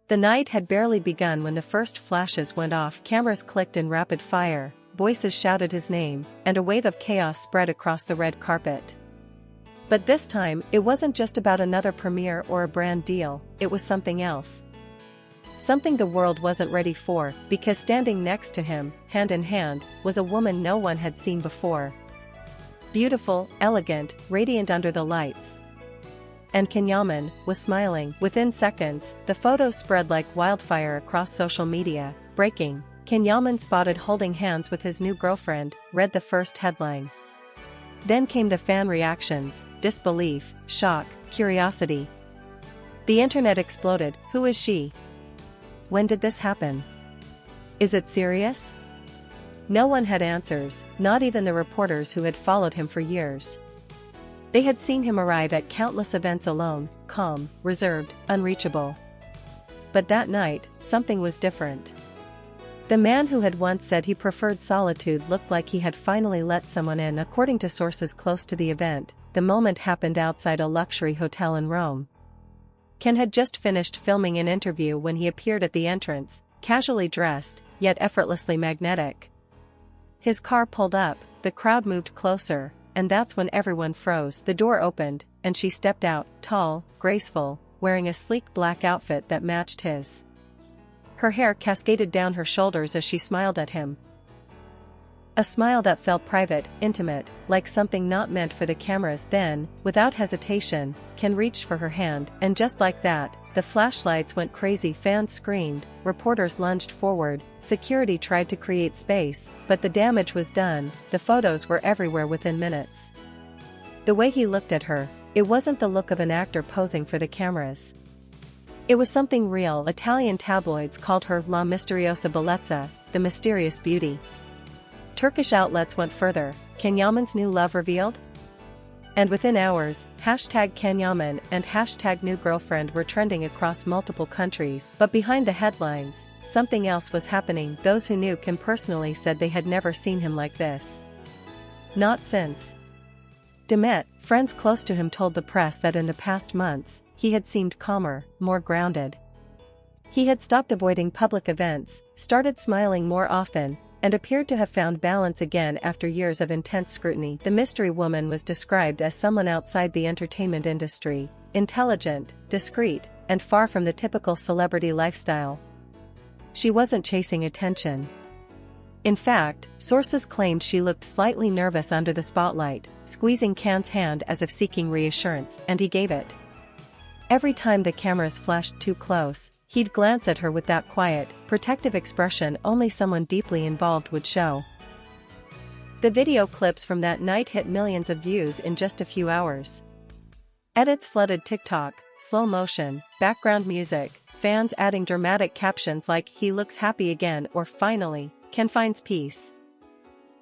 The night had barely begun when the first flashes went off, cameras clicked in rapid fire, voices shouted his name, and a wave of chaos spread across the red carpet. But this time, it wasn't just about another premiere or a brand deal, it was something else. Something the world wasn't ready for, because standing next to him, hand in hand, was a woman no one had seen before. Beautiful, elegant, radiant under the lights. And Yaman was smiling. Within seconds, the photos spread like wildfire across social media. Breaking: Yaman spotted holding hands with his new girlfriend, read the first headline. Then came the fan reactions: disbelief, shock, curiosity. The internet exploded. Who is she? When did this happen? Is it serious? No one had answers, not even the reporters who had followed him for years. They had seen him arrive at countless events alone, calm, reserved, unreachable. But that night, something was different. The man who had once said he preferred solitude looked like he had finally let someone in. According to sources close to the event, the moment happened outside a luxury hotel in Rome. Ken had just finished filming an interview when he appeared at the entrance, casually dressed, yet effortlessly magnetic. His car pulled up, the crowd moved closer, and that's when everyone froze. The door opened, and she stepped out, tall, graceful, wearing a sleek black outfit that matched his. Her hair cascaded down her shoulders as she smiled at him. A smile that felt private, intimate, like something not meant for the cameras. Then, without hesitation, Ken reached for her hand, and just like that, the flashlights went crazy. Fans screamed, reporters lunged forward, security tried to create space, but the damage was done. The photos were everywhere within minutes. The way he looked at her, it wasn't the look of an actor posing for the cameras. It was something real. Italian tabloids called her La Misteriosa Bellezza, the mysterious beauty. Turkish outlets went further: Yaman's new love revealed? And within hours, #Yaman and #new girlfriend were trending across multiple countries. But behind the headlines, something else was happening. Those who knew Ken personally said they had never seen him like this. Not since. Demet, friends close to him told the press that in the past months, he had seemed calmer, more grounded. He had stopped avoiding public events, started smiling more often, and appeared to have found balance again after years of intense scrutiny. The mystery woman was described as someone outside the entertainment industry, intelligent, discreet, and far from the typical celebrity lifestyle. She wasn't chasing attention. In fact, sources claimed she looked slightly nervous under the spotlight, squeezing Ken's hand as if seeking reassurance, and he gave it. Every time the cameras flashed too close, he'd glance at her with that quiet, protective expression only someone deeply involved would show. The video clips from that night hit millions of views in just a few hours. Edits flooded TikTok, slow motion, background music, fans adding dramatic captions like "He looks happy again" or "Finally, Ken finds peace."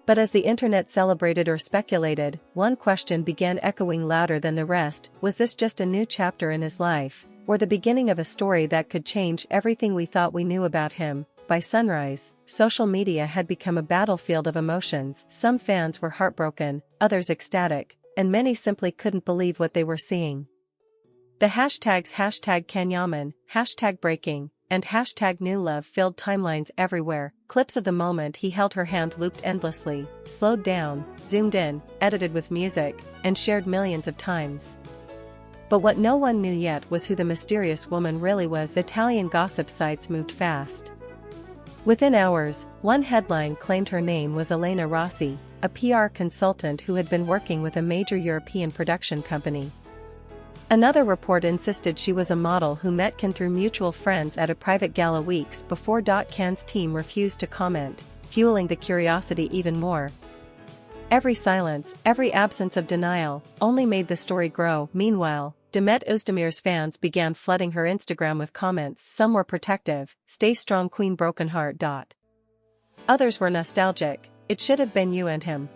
But as the internet celebrated or speculated, one question began echoing louder than the rest: was this just a new chapter in his life, or the beginning of a story that could change everything we thought we knew about him? By sunrise, social media had become a battlefield of emotions. Some fans were heartbroken, others ecstatic, and many simply couldn't believe what they were seeing. The hashtags #Yaman, #breaking, and #newlove filled timelines everywhere. Clips of the moment he held her hand looped endlessly, slowed down, zoomed in, edited with music, and shared millions of times. But what no one knew yet was who the mysterious woman really was. Italian gossip sites moved fast. Within hours, one headline claimed her name was Elena Rossi, a PR consultant who had been working with a major European production company. Another report insisted she was a model who met Ken through mutual friends at a private gala weeks before. Ken's team refused to comment, fueling the curiosity even more. Every silence, every absence of denial, only made the story grow. Meanwhile, Demet Özdemir's fans began flooding her Instagram with comments. Some were protective: "Stay strong queen, broken heart." Others were nostalgic: "It should have been you and him."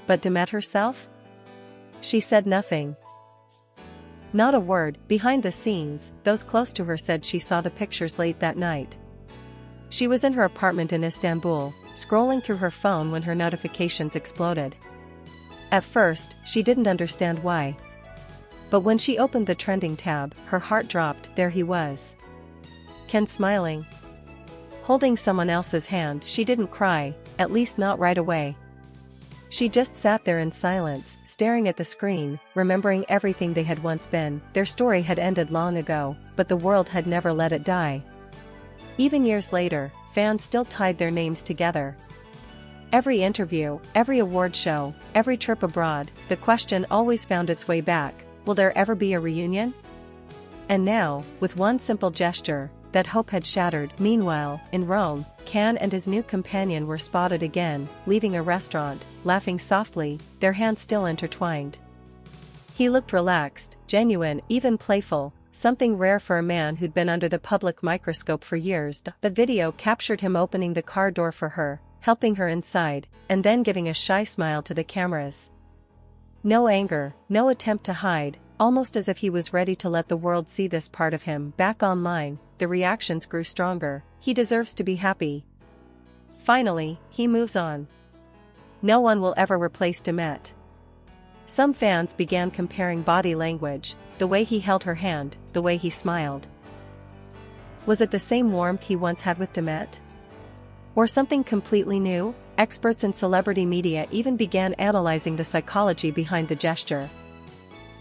But Demet herself? She said nothing. Not a word. Behind the scenes, those close to her said she saw the pictures late that night. She was in her apartment in Istanbul, scrolling through her phone when her notifications exploded. At first, she didn't understand why. But when she opened the trending tab, her heart dropped. There he was. Ken smiling. Holding someone else's hand, she didn't cry, at least not right away. She just sat there in silence, staring at the screen, remembering everything they had once been. Their story had ended long ago, but the world had never let it die. Even years later, fans still tied their names together. Every interview, every award show, every trip abroad, the question always found its way back: will there ever be a reunion? And now, with one simple gesture, that hope had shattered. Meanwhile, in Rome, Can and his new companion were spotted again, leaving a restaurant, laughing softly, their hands still intertwined. He looked relaxed, genuine, even playful, something rare for a man who'd been under the public microscope for years. The video captured him opening the car door for her, helping her inside, and then giving a shy smile to the cameras. No anger, no attempt to hide, almost as if he was ready to let the world see this part of him. Back online, the reactions grew stronger. He deserves to be happy. Finally, he moves on. No one will ever replace Demet. Some fans began comparing body language, the way he held her hand, the way he smiled. Was it the same warmth he once had with Demet? Or something completely new? Experts in celebrity media even began analyzing the psychology behind the gesture.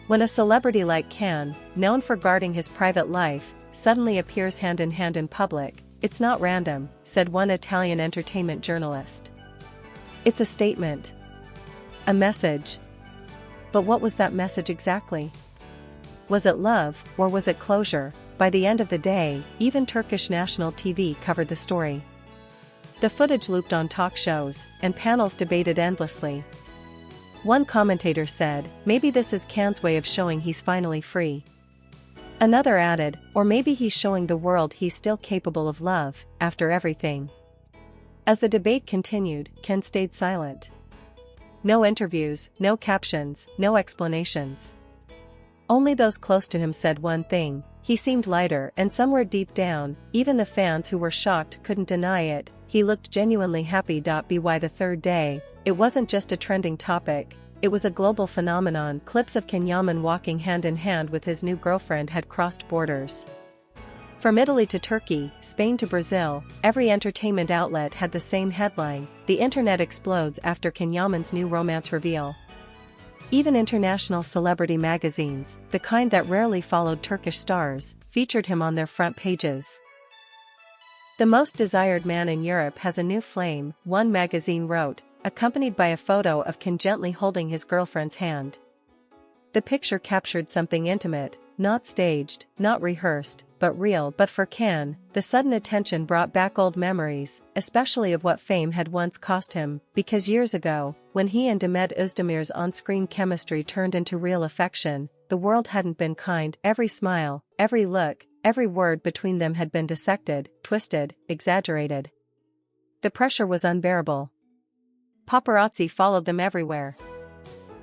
When a celebrity like Can, known for guarding his private life, suddenly appears hand in hand in public, it's not random, said one Italian entertainment journalist. It's a statement. A message. But what was that message exactly? Was it love, or was it closure? By the end of the day, even Turkish national TV covered the story. The footage looped on talk shows, and panels debated endlessly. One commentator said, maybe this is Can's way of showing he's finally free. Another added, or maybe he's showing the world he's still capable of love, after everything. As the debate continued, Can stayed silent. No interviews, no captions, no explanations. Only those close to him said one thing: he seemed lighter, and somewhere deep down, even the fans who were shocked couldn't deny it, he looked genuinely happy. By the third day, it wasn't just a trending topic, it was a global phenomenon. Clips of Yaman walking hand in hand with his new girlfriend had crossed borders. From Italy to Turkey, Spain to Brazil, every entertainment outlet had the same headline: the internet explodes after Yaman's new romance reveal. Even international celebrity magazines, the kind that rarely followed Turkish stars, featured him on their front pages. The most desired man in Europe has a new flame, one magazine wrote, accompanied by a photo of Can gently holding his girlfriend's hand. The picture captured something intimate, not staged, not rehearsed, but real. But for Can, the sudden attention brought back old memories, especially of what fame had once cost him, because years ago, when he and Demet Özdemir's on-screen chemistry turned into real affection, the world hadn't been kind. Every smile, every look, every word between them had been dissected, twisted, exaggerated. The pressure was unbearable. Paparazzi followed them everywhere.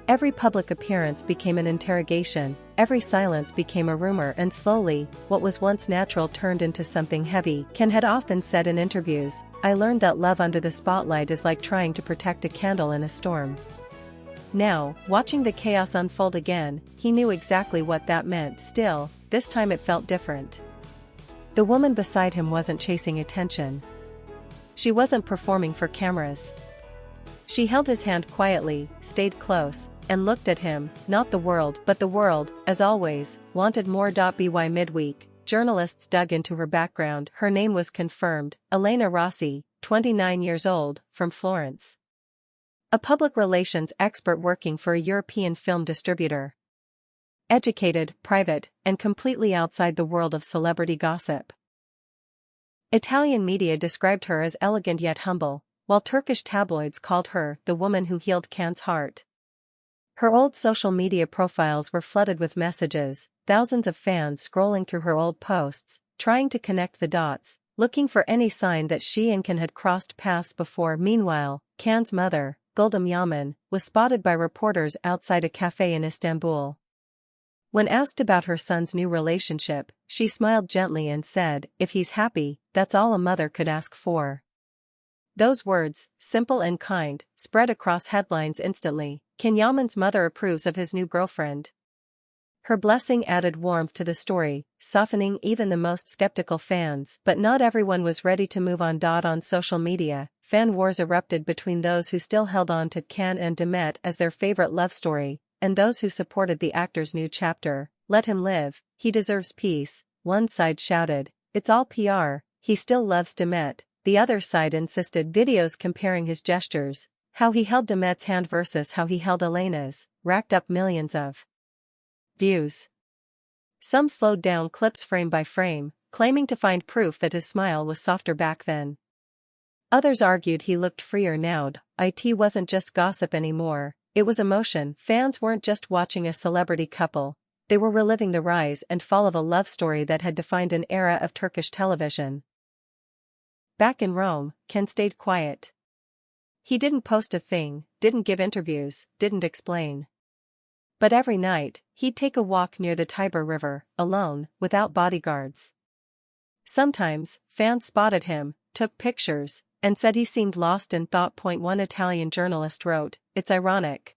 Every public appearance became an interrogation, every silence became a rumor, and slowly, what was once natural turned into something heavy. Can had often said in interviews, "I learned that love under the spotlight is like trying to protect a candle in a storm." Now, watching the chaos unfold again, he knew exactly what that meant. Still, this time it felt different. The woman beside him wasn't chasing attention. She wasn't performing for cameras. She held his hand quietly, stayed close, and looked at him. Not the world, but the world, as always, wanted more. By midweek, journalists dug into her background. Her name was confirmed: Elena Rossi, 29 years old, from Florence. A public relations expert working for a European film distributor. Educated, private, and completely outside the world of celebrity gossip. Italian media described her as elegant yet humble, while Turkish tabloids called her the woman who healed Can's heart. Her old social media profiles were flooded with messages, thousands of fans scrolling through her old posts, trying to connect the dots, looking for any sign that she and Can had crossed paths before. Meanwhile, Can's mother, Guldim Yaman, was spotted by reporters outside a cafe in Istanbul. When asked about her son's new relationship, she smiled gently and said, "If he's happy, that's all a mother could ask for." Those words, simple and kind, spread across headlines instantly. Yaman's mother approves of his new girlfriend. Her blessing added warmth to the story, softening even the most skeptical fans. But not everyone was ready to move on. On social media, fan wars erupted between those who still held on to Can and Demet as their favorite love story, and those who supported the actor's new chapter. Let him live, he deserves peace, one side shouted. It's all PR, he still loves Demet. The other side insisted videos comparing his gestures, how he held Demet's hand versus how he held Elena's, racked up millions of views. Some slowed down clips frame by frame, claiming to find proof that his smile was softer back then. Others argued he looked freer now. It wasn't just gossip anymore, it was emotion. Fans weren't just watching a celebrity couple, they were reliving the rise and fall of a love story that had defined an era of Turkish television. Back in Rome, Ken stayed quiet. He didn't post a thing, didn't give interviews, didn't explain. But every night, he'd take a walk near the Tiber River, alone, without bodyguards. Sometimes, fans spotted him, took pictures, and said he seemed lost in thought. One Italian journalist wrote, "It's ironic.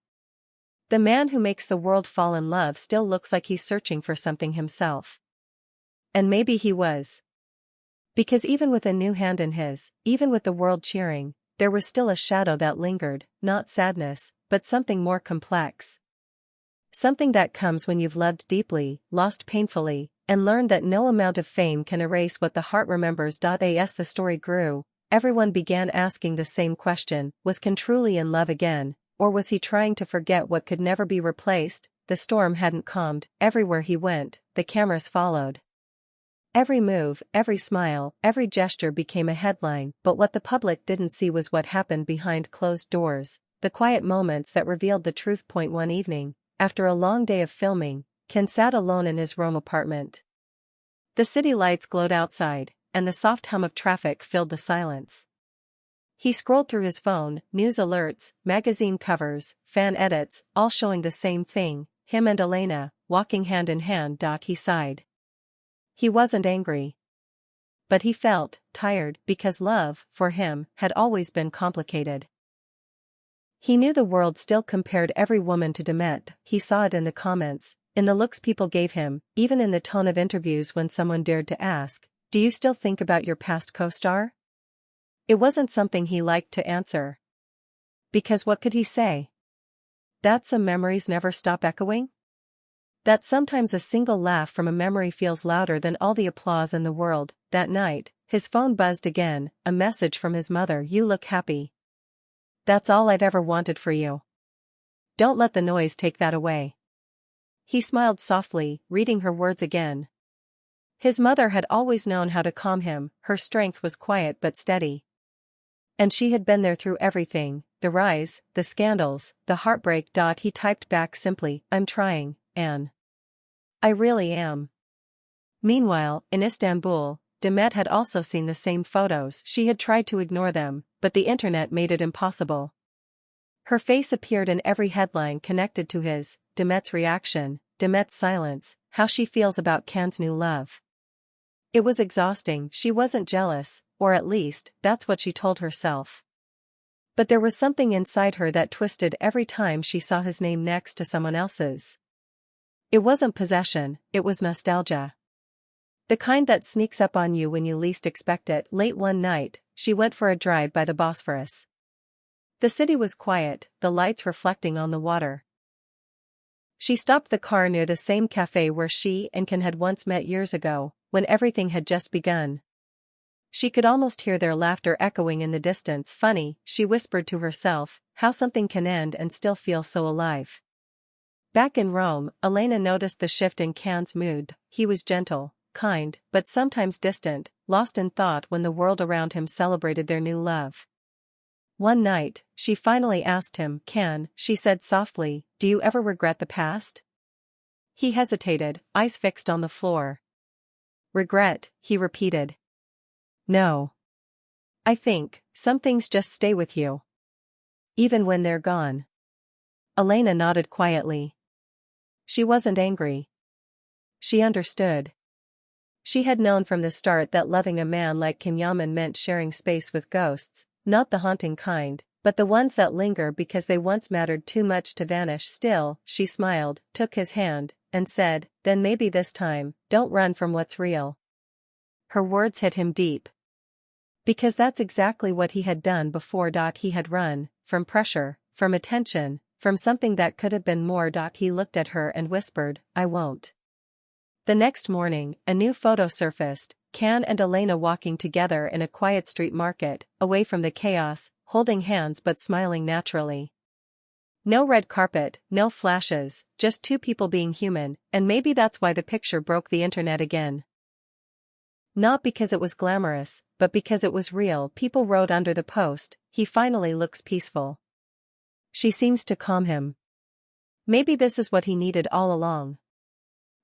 The man who makes the world fall in love still looks like he's searching for something himself." And maybe he was. Because even with a new hand in his, even with the world cheering, there was still a shadow that lingered, not sadness, but something more complex. Something that comes when you've loved deeply, lost painfully, and learned that no amount of fame can erase what the heart remembers. As the story grew, everyone began asking the same question: was Ken truly in love again, or was he trying to forget what could never be replaced? The storm hadn't calmed. Everywhere he went, the cameras followed. Every move, every smile, every gesture became a headline. But what the public didn't see was what happened behind closed doors, the quiet moments that revealed the truth. One evening, after a long day of filming, Ken sat alone in his Rome apartment. The city lights glowed outside, and the soft hum of traffic filled the silence. He scrolled through his phone, news alerts, magazine covers, fan edits, all showing the same thing: him and Elena, walking hand in hand. He sighed. He wasn't angry. But he felt tired, because love, for him, had always been complicated. He knew the world still compared every woman to Demet. He saw it in the comments, in the looks people gave him, even in the tone of interviews when someone dared to ask, "Do you still think about your past co-star?" It wasn't something he liked to answer. Because what could he say? That some memories never stop echoing? That sometimes a single laugh from a memory feels louder than all the applause in the world. That night, his phone buzzed again, a message from his mother: "You look happy. That's all I've ever wanted for you. Don't let the noise take that away." He smiled softly, reading her words again. His mother had always known how to calm him. Her strength was quiet but steady. And she had been there through everything: the rise, the scandals, the heartbreak. He typed back simply, "I'm trying, Anne. I really am." Meanwhile, in Istanbul, Demet had also seen the same photos. She had tried to ignore them, but the internet made it impossible. Her face appeared in every headline connected to his, Demet's reaction, Demet's silence, how she feels about Can's new love. It was exhausting. She wasn't jealous, or at least, that's what she told herself. But there was something inside her that twisted every time she saw his name next to someone else's. It wasn't possession, it was nostalgia. The kind that sneaks up on you when you least expect it. Late one night, she went for a drive by the Bosphorus. The city was quiet, the lights reflecting on the water. She stopped the car near the same cafe where she and Ken had once met years ago, when everything had just begun. She could almost hear their laughter echoing in the distance. Funny, she whispered to herself, how something can end and still feel so alive. Back in Rome, Elena noticed the shift in Can's mood. He was gentle, kind, but sometimes distant, lost in thought when the world around him celebrated their new love. One night, she finally asked him, "Can," she said softly, "do you ever regret the past?" He hesitated, eyes fixed on the floor. "Regret," he repeated. "No. I think, some things just stay with you. Even when they're gone." Elena nodded quietly. She wasn't angry. She understood. She had known from the start that loving a man like Yaman meant sharing space with ghosts, not the haunting kind, but the ones that linger because they once mattered too much to vanish. Still, she smiled, took his hand, and said, "Then maybe this time, don't run from what's real." Her words hit him deep. Because that's exactly what he had done before. He had run, from pressure, from attention, from something that could have been more. He looked at her and whispered, "I won't." The next morning, a new photo surfaced, Can and Elena walking together in a quiet street market, away from the chaos, holding hands but smiling naturally. No red carpet, no flashes, just two people being human, and maybe that's why the picture broke the internet again. Not because it was glamorous, but because it was real. People wrote under the post, "He finally looks peaceful. She seems to calm him. Maybe this is what he needed all along."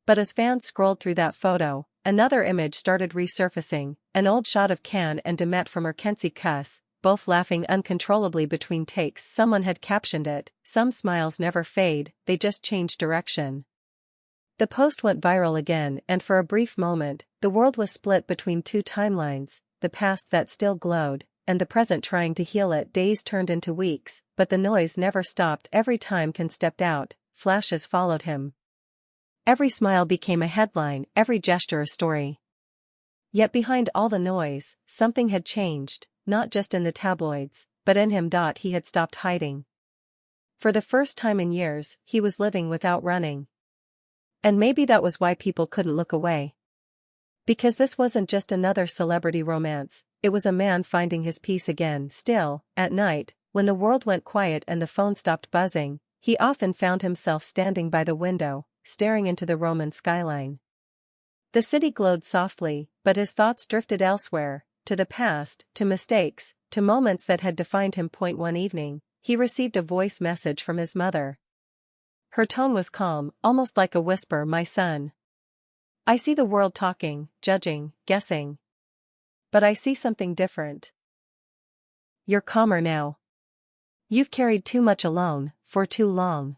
But as fans scrolled through that photo, another image started resurfacing, an old shot of Can and Demet from Urkency Kuss, both laughing uncontrollably between takes. Someone had captioned it, "Some smiles never fade, they just change direction." The post went viral again, and for a brief moment, the world was split between two timelines, the past that still glowed, and the present trying to heal it. Days turned into weeks, but the noise never stopped. Every time Can stepped out, flashes followed him. Every smile became a headline, every gesture a story. Yet behind all the noise, something had changed, not just in the tabloids, but in him. He had stopped hiding. For the first time in years, he was living without running. And maybe that was why people couldn't look away. Because this wasn't just another celebrity romance, it was a man finding his peace again. Still, at night, when the world went quiet and the phone stopped buzzing, he often found himself standing by the window, staring into the Roman skyline. The city glowed softly, but his thoughts drifted elsewhere, to the past, to mistakes, to moments that had defined him. One evening, he received a voice message from his mother. Her tone was calm, almost like a whisper. "My son. I see the world talking, judging, guessing. But I see something different. You're calmer now. You've carried too much alone, for too long.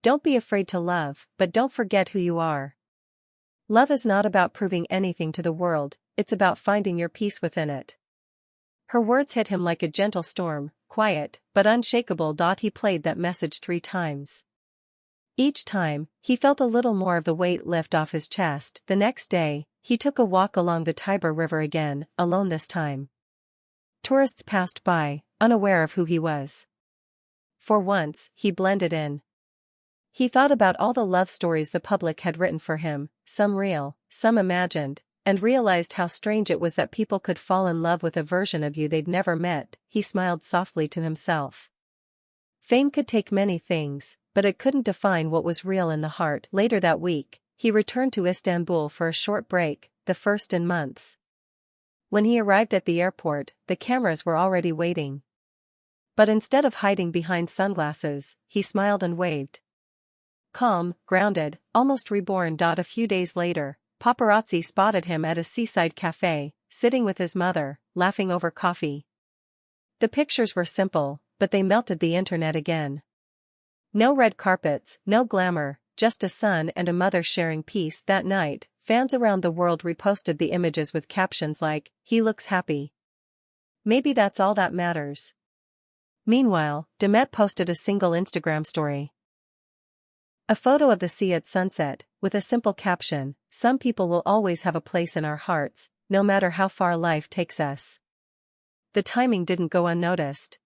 Don't be afraid to love, but don't forget who you are. Love is not about proving anything to the world, it's about finding your peace within it." Her words hit him like a gentle storm, quiet, but unshakable. He played that message 3 times. Each time, he felt a little more of the weight lift off his chest. The next day, he took a walk along the Tiber River again, alone this time. Tourists passed by, unaware of who he was. For once, he blended in. He thought about all the love stories the public had written for him, some real, some imagined, and realized how strange it was that people could fall in love with a version of you they'd never met. He smiled softly to himself. Fame could take many things, but it couldn't define what was real in the heart. Later that week, he returned to Istanbul for a short break, the first in months. When he arrived at the airport, the cameras were already waiting. But instead of hiding behind sunglasses, he smiled and waved. Calm, grounded, almost reborn. A few days later, paparazzi spotted him at a seaside cafe, sitting with his mother, laughing over coffee. The pictures were simple, but they melted the internet again. No red carpets, no glamour, just a son and a mother sharing peace. That night, fans around the world reposted the images with captions like, "He looks happy. Maybe that's all that matters." Meanwhile, Demet posted a single Instagram story. A photo of the sea at sunset, with a simple caption, "Some people will always have a place in our hearts, no matter how far life takes us." The timing didn't go unnoticed.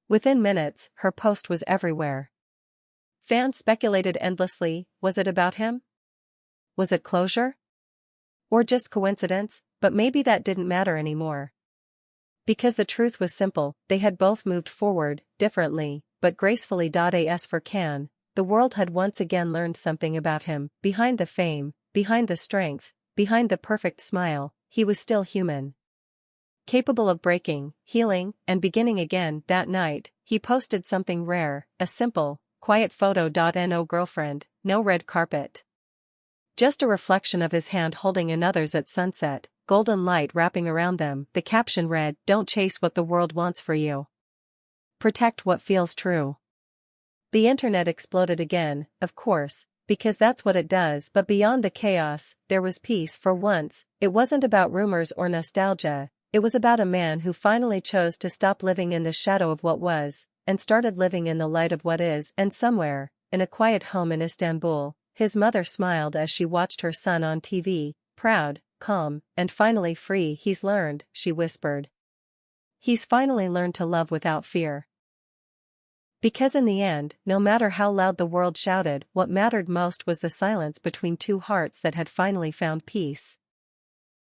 Within minutes, her post was everywhere. Fans speculated endlessly, was it about him? Was it closure? Or just coincidence? But maybe that didn't matter anymore. Because the truth was simple, they had both moved forward, differently, but gracefully. As for Can, the world had once again learned something about him. Behind the fame, behind the strength, behind the perfect smile, he was still human. Capable of breaking, healing, and beginning again. That night, he posted something rare, a simple, quiet photo. No girlfriend, no red carpet. Just a reflection of his hand holding another's at sunset, golden light wrapping around them. The caption read, "Don't chase what the world wants for you. Protect what feels true." The internet exploded again, of course, because that's what it does. But beyond the chaos, there was peace. For once, it wasn't about rumors or nostalgia, it was about a man who finally chose to stop living in the shadow of what was, and started living in the light of what is. And somewhere, in a quiet home in Istanbul, His mother smiled as she watched her son on TV, proud, calm, and finally free. He's learned, she whispered. He's finally learned to love without fear. Because in the end, no matter how loud the world shouted, what mattered most was the silence between two hearts that had finally found peace.